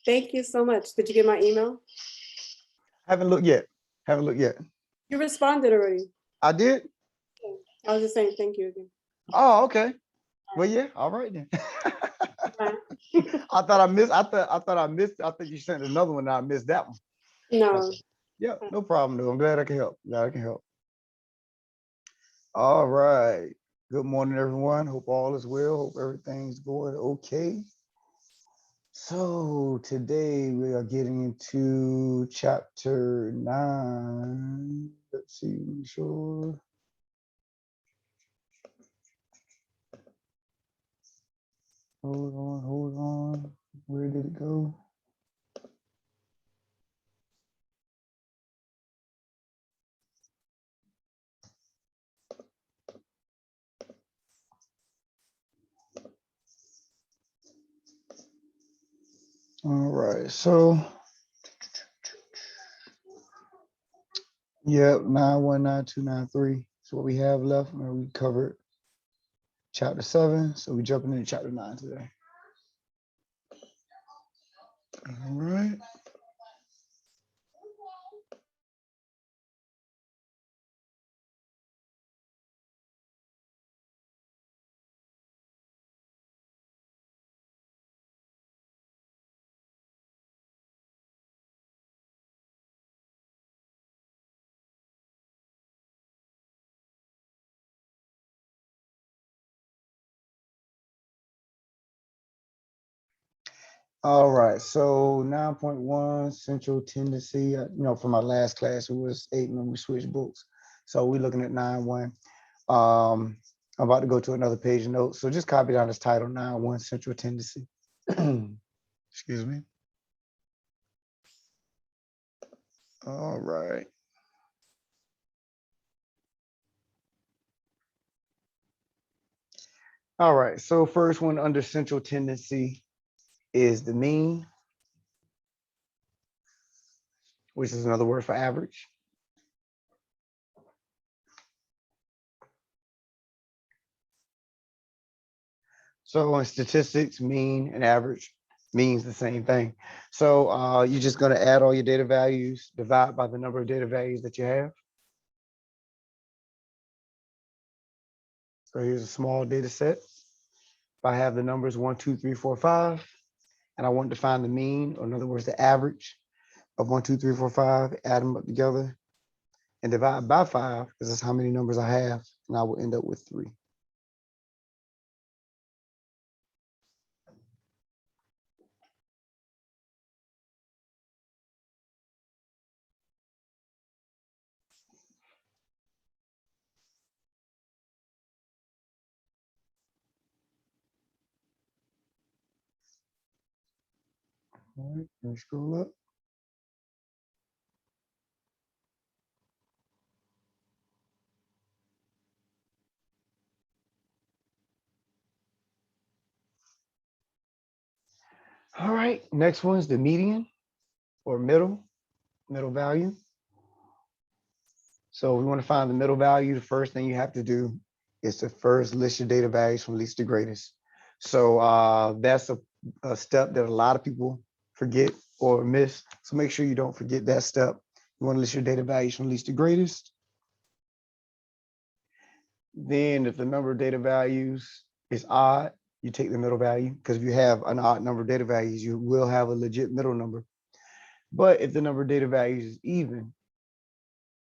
Thank you so much. Did you get my email? Haven't looked yet. Haven't looked yet. You responded already. I did? I was just saying thank you again. Oh, okay. Well, yeah, all right then. I thought I missed. I think you sent another one. And I missed that one. No. Yeah, no problem. Though. I'm glad I can help. Glad I can help. All right. Good morning, everyone. Hope all is well. Hope everything's going okay. So today we are getting into chapter 9. Let's see, sure. Hold on. Where did it go? All right, so yep, 919293 is what we have left. And we covered chapter 7, so we're jumping into chapter 9 today. All right. All right, so 9.1 central tendency. From our last class, it was 8 when we switched books. So we're looking at 9.1. I'm about to go to another page of notes. So just copy down this title, 9.1 central tendency. Excuse me. All right. All right, so first one under central tendency is the mean, which is another word for average. So in statistics, mean and average means the same thing. So you're just going to add all your data values, divide by the number of data values that you have. So here's a small data set. If I have the numbers 1, 2, 3, 4, 5, and I want to find the mean, or in other words, the average of 1, 2, 3, 4, 5, add them up together and divide by 5, because that's how many numbers I have, and I will end up with 3. All right, let me scroll up. All right, next one is the median or middle value. So we want to find the middle value. The first thing you have to do is to first list your data values from least to greatest. So that's a step that a lot of people forget or miss. So make sure you don't forget that step. You want to list your data values from least to greatest. Then if the number of data values is odd, you take the middle value, because if you have an odd number of data values, you will have a legit middle number. But if the number of data values is even,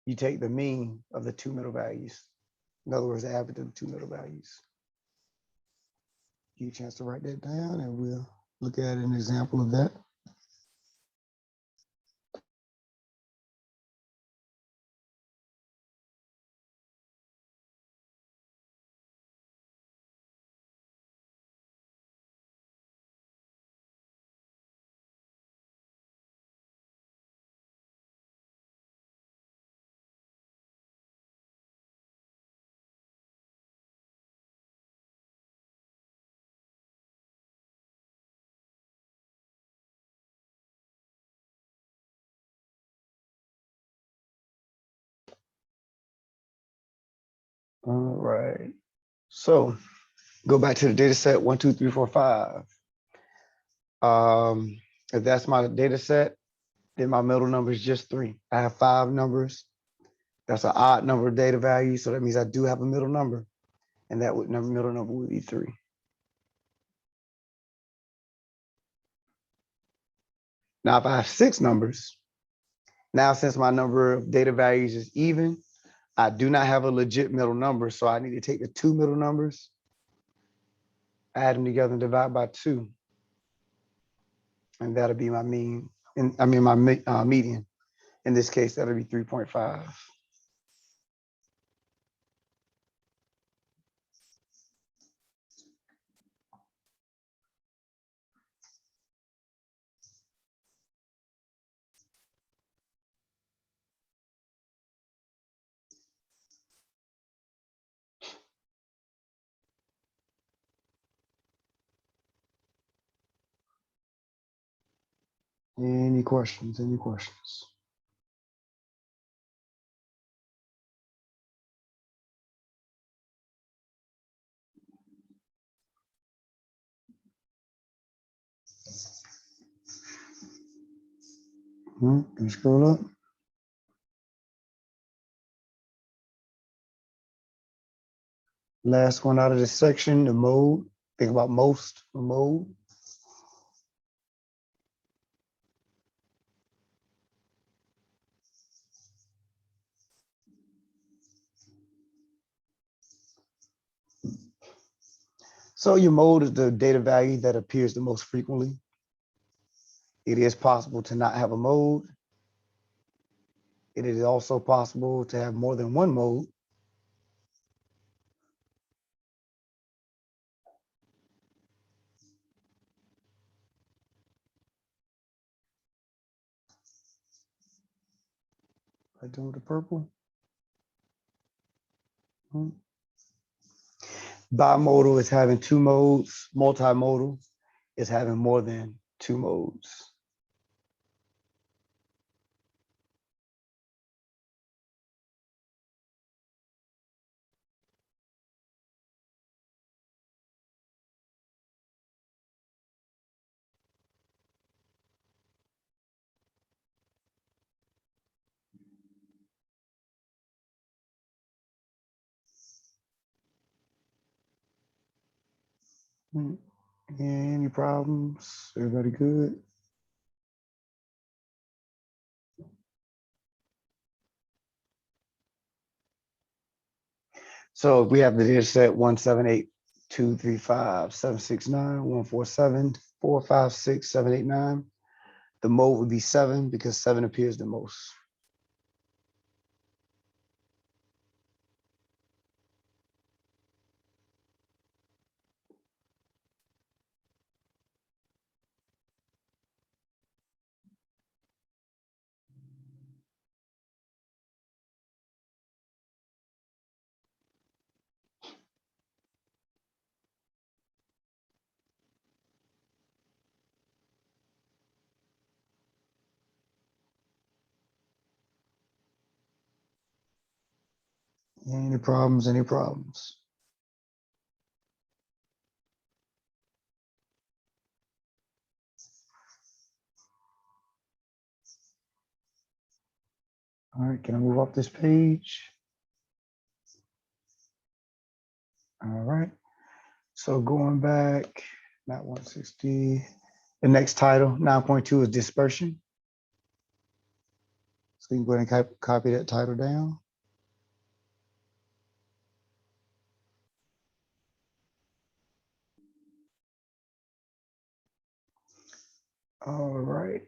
you take the mean of the 2 middle values. In other words, the average of the 2 middle values. Give you a chance to write that down, and we'll look at an example of that. All right. So go back to the data set 1, 2, 3, 4, 5. If that's my data set, then my middle number is just 3. I have 5 numbers. That's an odd number of data values. So that means I do have a middle number. And that middle number would be 3. Now, if I have 6 numbers, now since my number of data values is even, I do not have a legit middle number. So I need to take the 2 middle numbers, add them together and divide by 2. And that'll be my mean. And I mean, my median. In this case, that'll be 3.5. Any questions? Any questions? Can you scroll up? Last one out of this section, the mode. Think about most, the mode. So your mode is the data value that appears the most frequently. It is possible to not have a mode. It is also possible to have more than one mode. I do the purple. Bimodal is having 2 modes. Multimodal is having more than 2 modes. Any problems? Everybody good? So we have the data set 178.235.769.147.456.789. The mode would be 7 because 7 appears the most. Any problems? Any problems? All right, can I move off this page? All right, so going back, not 160, the next title, 9.2 is dispersion. So you can go ahead and copy that title down. All right.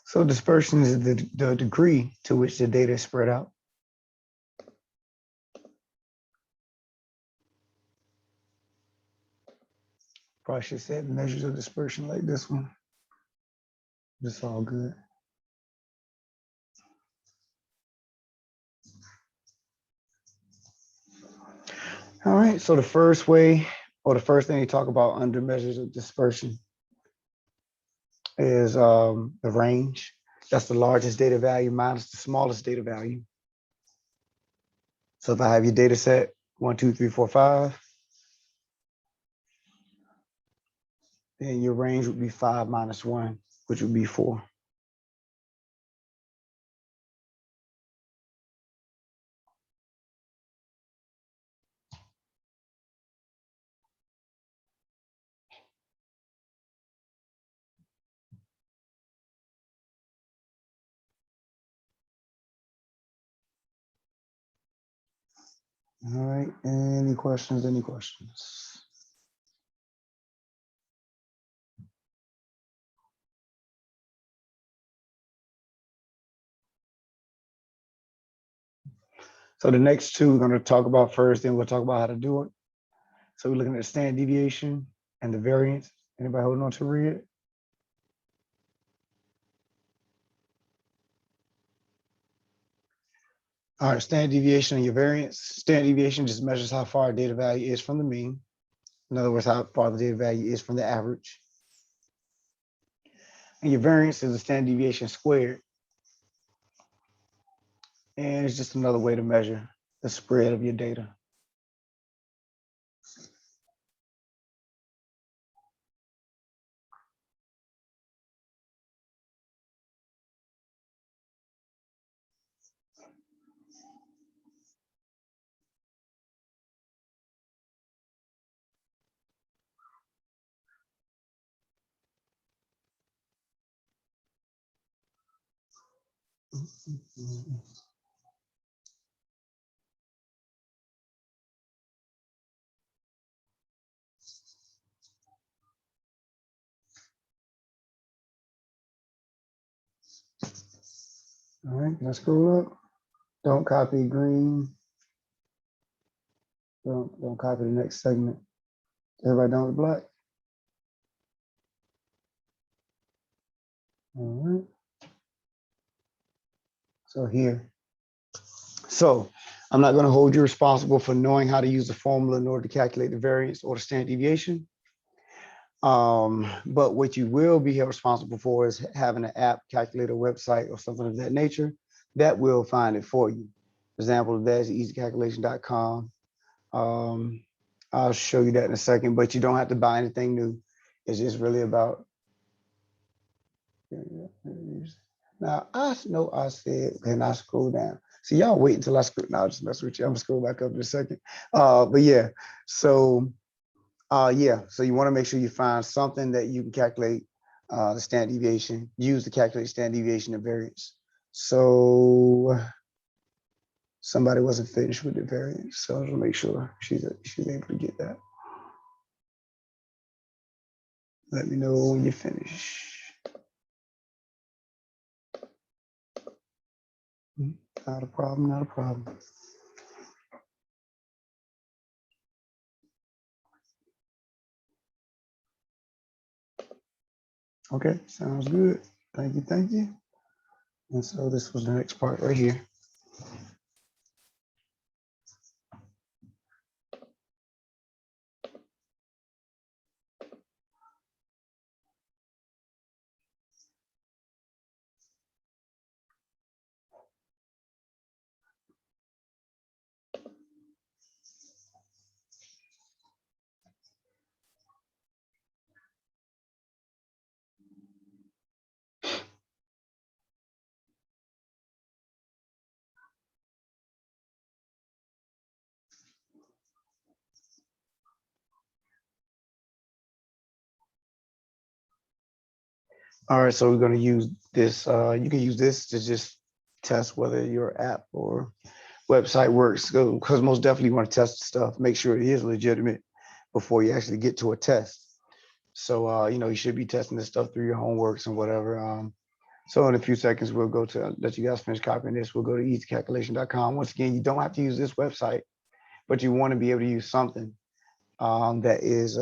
So dispersion is the degree to which the data is spread out. Probably should say measures of dispersion like this one. It's all good. All right, so the first way, or the first thing you talk about under measures of dispersion is the range. That's the largest data value minus the smallest data value. So if I have your data set 1, 2, 3, 4, 5, then your range would be 5 minus 1, which would be 4. All right, any questions, any questions? So the next two we're going to talk about first, then we'll talk about how to do it. So we're looking at the standard deviation and the variance. Anybody holding on to read it? All right, standard deviation and your variance. Standard deviation just measures how far a data value is from the mean. In other words, how far the data value is from the average. And your variance is the standard deviation squared. And it's just another way to measure the spread of your data. All right, let's scroll up. Don't copy green. Don't copy the next segment. Everybody done with black? All right. So here. So I'm not going to hold you responsible for knowing how to use the formula in order to calculate the variance or the standard deviation. But what you will be held responsible for is having an app, calculator, website, or something of that nature that will find it for you. For example, that's easycalculation.com. I'll show you that in a second, but you don't have to buy anything new. It's just really about. Now I know I said, can I scroll down? See, y'all wait until I scroll. Now I'll just mess with you. I'm gonna scroll back up in a second. But yeah, so yeah, so you want to make sure you find something that you can calculate the standard deviation, use to calculate standard deviation and variance. So somebody wasn't finished with the variance, so I'll make sure she's able to get that. Let me know when you finish. Not a problem, not a problem. Okay, sounds good. Thank you, thank you. And so this was the next part right here. All right, so we're going to use this. You can use this to just test whether your app or website works, because most definitely you want to test stuff, make sure it is legitimate before you actually get to a test. So, you know, you should be testing this stuff through your homeworks and whatever. So in a few seconds, we'll go to, let you guys finish copying this. We'll go to easycalculation.com. Once again, you don't have to use this website, but you want to be able to use something that is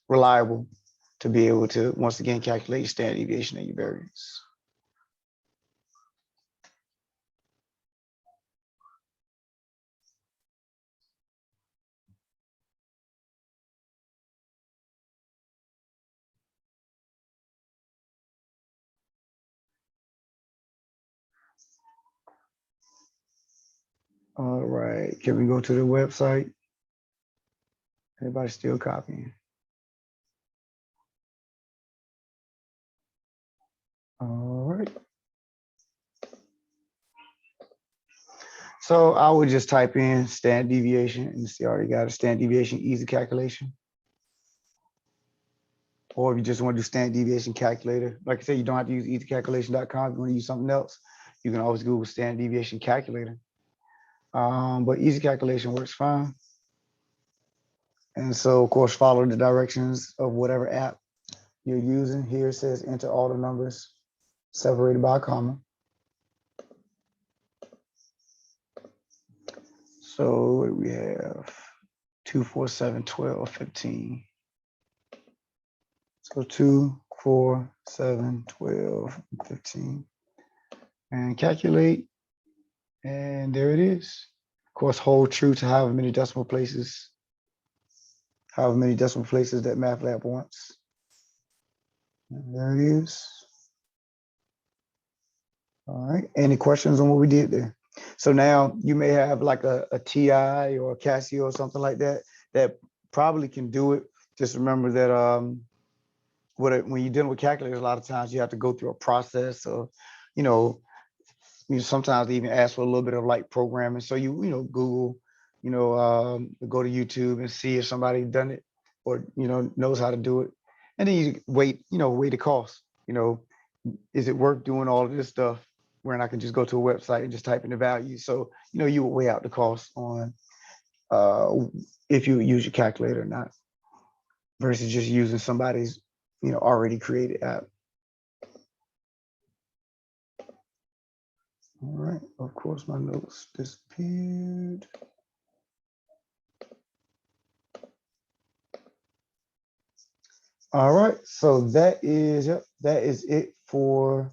reliable to be able to, once again, calculate your standard deviation and your variance. All right, can we go to the website? Everybody still copying. All right. So I would just type in standard deviation and see, already got a standard deviation easy calculation. Or if you just want to do standard deviation calculator, like I said, you don't have to use easycalculation.com. If you want to use something else, you can always Google standard deviation calculator. But easy calculation works fine. And so, of course, follow the directions of whatever app you're using. Here it says enter all the numbers separated by a comma. So we have 2, 4, 7, 12, 15. So 2, 4, 7, 12, 15. And calculate. And there it is. Of course, hold true to however many decimal places that MATLAB wants. And there it is. All right. Any questions on what we did there? So now you may have like a TI or a Casio or something like that that probably can do it. Just remember that when you're dealing with calculators, a lot of times you have to go through a process of, sometimes they even ask for a little bit of like programming. So Google, go to YouTube and see if somebody done it or knows how to do it, and then you weigh the cost. Is it worth doing all of this stuff when I can just go to a website and just type in the value? So you will weigh out the cost on if you use your calculator or not, versus just using somebody's already created app. All right, of course, my notes disappeared. All right, so that is it for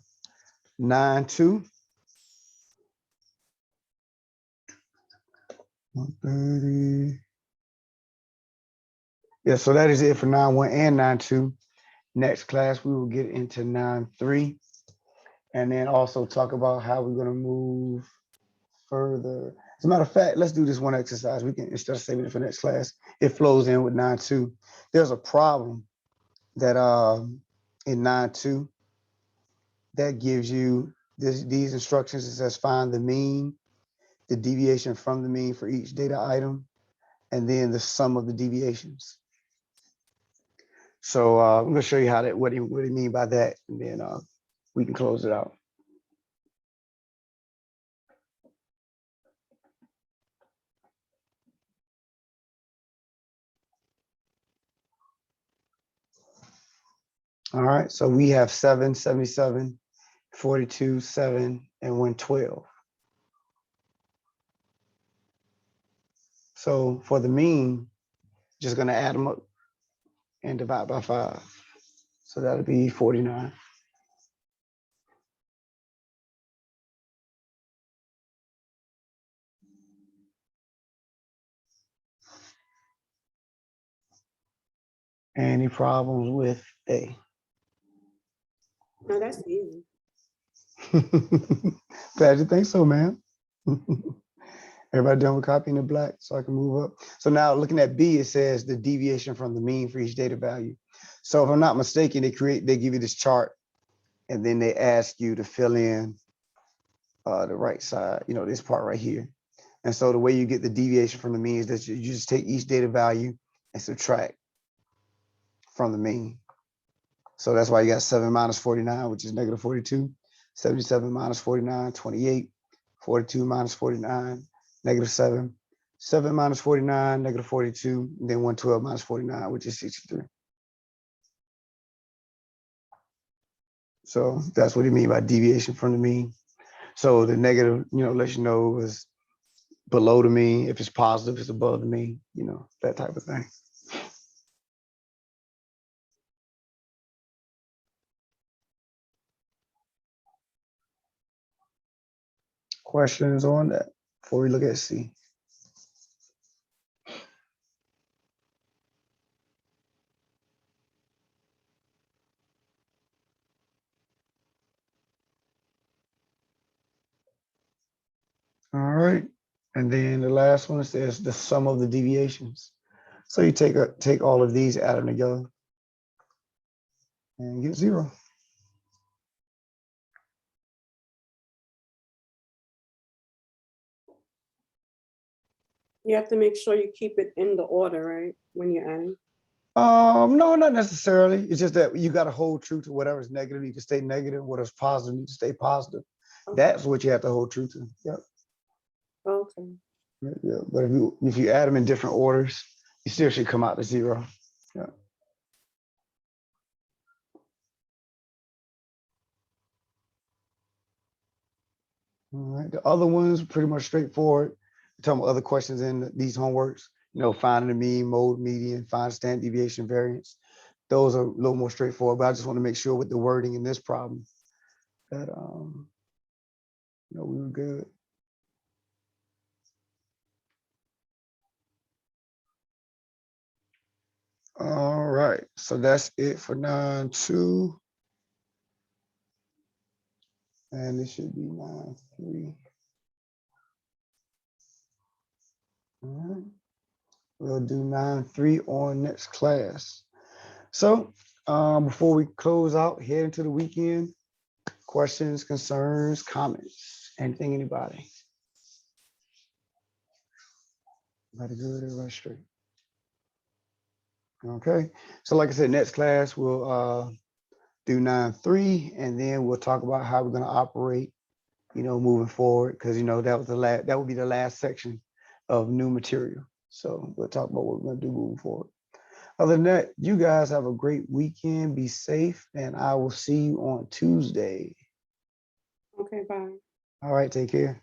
9-2. 130. Yeah, so that is it for 9-1 and 9-2. Next class, we will get into 9-3, and then also talk about how we're going to move further. As a matter of fact, let's do this one exercise. We can, instead of saving it for next class, it flows in with 9-2. There's a problem that in 9-2 that gives you these instructions. It says find the mean, the deviation from the mean for each data item, and then the sum of the deviations. So I'm going to show you how that what do you mean by that, and then we can close it out. All right, so we have 7, 77, 42, 7, and 112. So for the mean, just going to add them up and divide by 5. So that'll be 49. Any problems with A? No, that's easy. Glad you think so, man. Everybody done with copying the black so I can move up. So now looking at B, it says the deviation from the mean for each data value. So if I'm not mistaken, they give you this chart and then they ask you to fill in the right side, this part right here. And so the way you get the deviation from the mean is that you just take each data value and subtract from the mean. So that's why you got 7 minus 49, which is negative 42. 77 minus 49, 28. 42 minus 49, negative 7. 7 minus 49, negative 42. And then 112 minus 49, which is 63. So that's what you mean by deviation from the mean. So the negative, lets you know is below the mean. If it's positive, it's above the mean, that type of thing. Questions on that before we look at C? All right. And then the last one says the sum of the deviations. So you take all of these, add them together, and get 0. You have to make sure you keep it in the order, right? When you're adding. No, not necessarily. It's just that you got to hold true to whatever's negative. You can stay negative. Whatever's positive, you can stay positive. That's what you have to hold true to. Yep. Okay. Yeah. But if you add them in different orders, you still should come out to 0. Yeah. All right. The other ones are pretty much straightforward. We're talking about other questions in these homeworks. Finding the mean, mode, median, find standard deviation, variance. Those are a little more straightforward. But I just want to make sure with the wording in this problem that we were good. All right, so that's it for 9-2. And it should be 9-3. All right, we'll do 9-3 on next class. So before we close out, head into the weekend, questions, concerns, comments, anything, anybody? Everybody good, everybody straight. Okay, so like I said, next class we'll do 9-3, and then we'll talk about how we're going to operate, moving forward, because that would be the last section of new material. So we'll talk about what we're going to do moving forward. Other than that, you guys have a great weekend. Be safe, and I will see you on Tuesday. Okay, bye. All right, take care.